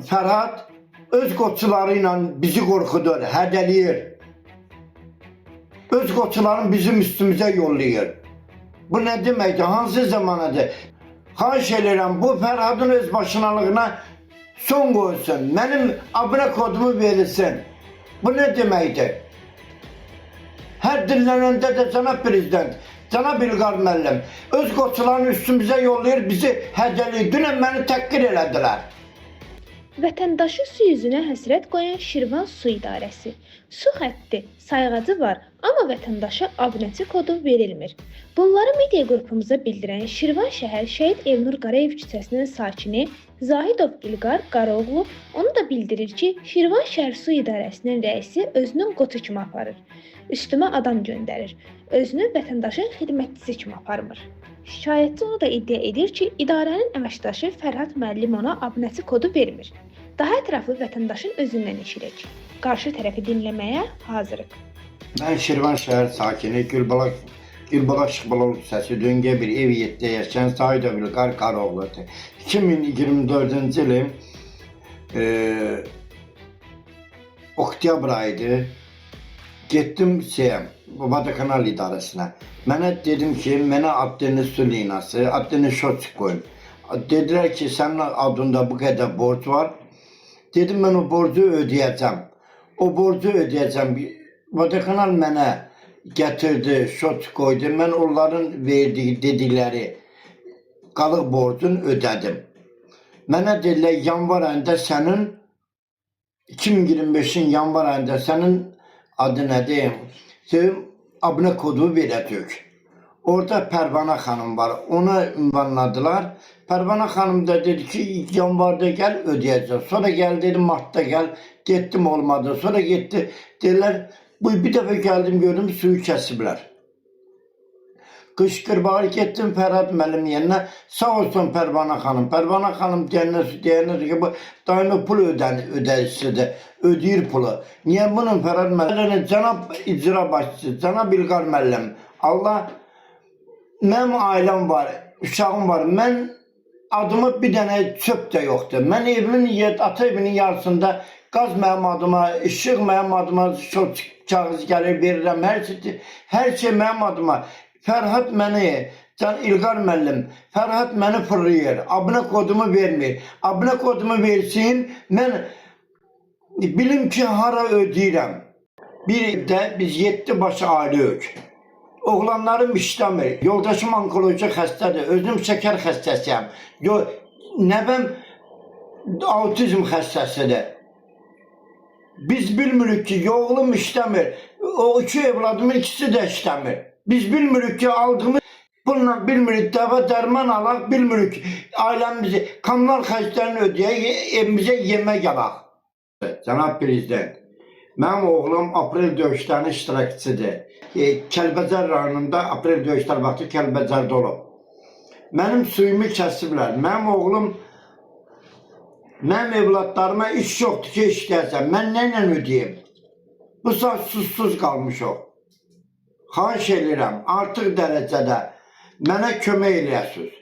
Fərhad öz qoçuları ilə bizi qorxudur, hədələyir. Öz qoçularını bizim üstümüzə yollayır. Bu nə deməkdir? Hansı zamanıdır? Xahiş edirəm, bu Fərhadın öz başınalığına son qoysun. Mənim abunə kodumu verilsin. Bu nə deməkdir? Hər dinlənəndə də cənab prezident, cənab İlqar müəllim öz qoçularını üstümüzə yollayır, bizi hədələyir. Dünən məni təhqir elədilər. Vətəndaşı su üzünə həsrət qoyan Şirvan Su İdarəsi. Su xətti, sayğacı var, amma vətəndaşa abunəçi kodu verilmir. Bunları media qrupumuza bildirən Şirvan şəhər Şəhid Elnur Qarayev küçəsinin sakini Zahidov İlqar Qaroğlu onu da bildirir ki, Şirvan şəhər Su İdarəsinin rəisi özünün qoçu kimi aparır. Üstümə adam göndərir. Özünü vətəndaşın xidmətçisi kimi aparmır. Şikayətçi onu da iddia edir ki, idarənin əməkdaşı Fərhad müəllim ona abunəçi kodu vermir. Daha ətraflı vətəndaşın özündən eşidək. Qarşı tərəfi dinləməyə hazırıq. Mən Şirvan şəhər sakini Gülbala Şıxbalov küçəsi döngə bir ev 7-də yaşayan Zahidov İlqar Qaroğludur. 2024-cü ilin oktyabr ayıydı. Getdim Vadakanal idarəsinə. Mənə dedim ki, mənə Abdeniz su linası, Abdeniz şotçuk qoyun. Dedilər ki, sənin adında bu qədər borc var. Dedim, mən o borcu ödəyəcəm. O borcu ödəyəcəm. Vadakanal mənə gətirdi, şotçuk qoydu. Mən onların verdiyi, dedikləri qalıq borcunu ödədim. Mənə dedilər, yanvar ayında sənin 2025-in yanvar ayında sənin adı nədir? Abunə kodu verəcək. Orada Pərvanə xanım var. Ona ünvanladılar. Pərvanə xanım da dedi ki, yanvarda gəl ödəyəcək. Sonra gəl dedi, martda gəl. Getdim olmadı. Sonra getdi. Dedilər, bir dəfə gəldim gördüm suyu kəsiblər. Qışqırbağa getdim Fərhad müəllim yerinə. Sağ olsun Pərvanə xanım. Pərvanə xanım deyəndə ki, bu daimi pul ödəyicisidir. Ödəyir pulu. Niyə bunun Fərhad müəllim? Cənab icra başçısı, cənab İlqar müəllim. Allah, mənim ailəm var, uşağım var. Mən adımı bir dənə çöp də yoxdur. Mən evimin, ata evinin yarısında qaz mənim adıma, işıq mənim adıma, kağız gəlir, verirəm. Hər şey mənim adıma. Fərhad məni, İlqar müəllim, Fərhad məni fırlayır, abunə kodumu vermir. Abunə kodumu versin, mən bilim ki, hara ödəyirəm. Bir evdə biz 7 başı ailəyik. Oğlanlarım işləmir, yoldaşım onkoloji xəstədir, özüm şəkər xəstəsiyəm. Nəvəm autizm xəstəsidir. Biz bilmirik ki, oğlum işləmir, o 2 evladımın ikisi də işləmir. Biz bilmirik ki, aldığımız bununla bilmirik, dəva dərman alaq, bilmirik ailəmizi, kommunal xərclərini ödəyək, evimizə yemək alaq. Cənab prezident, mənim oğlum aprel döyüşlərinin iştirakçıdır. Kəlbəcər rayonunda aprel döyüşlər vaxtı Kəlbəcərdə olub. Mənim suyumu kəsiblər. Mənim oğlum, mənim evladlarıma iş yoxdur ki, işləyəcəm. Mən nə ilə ödəyim? Bu saat susuz qalmışıq. Xahiş edirəm, artıq dərəcədə mənə kömək eləyəsiniz.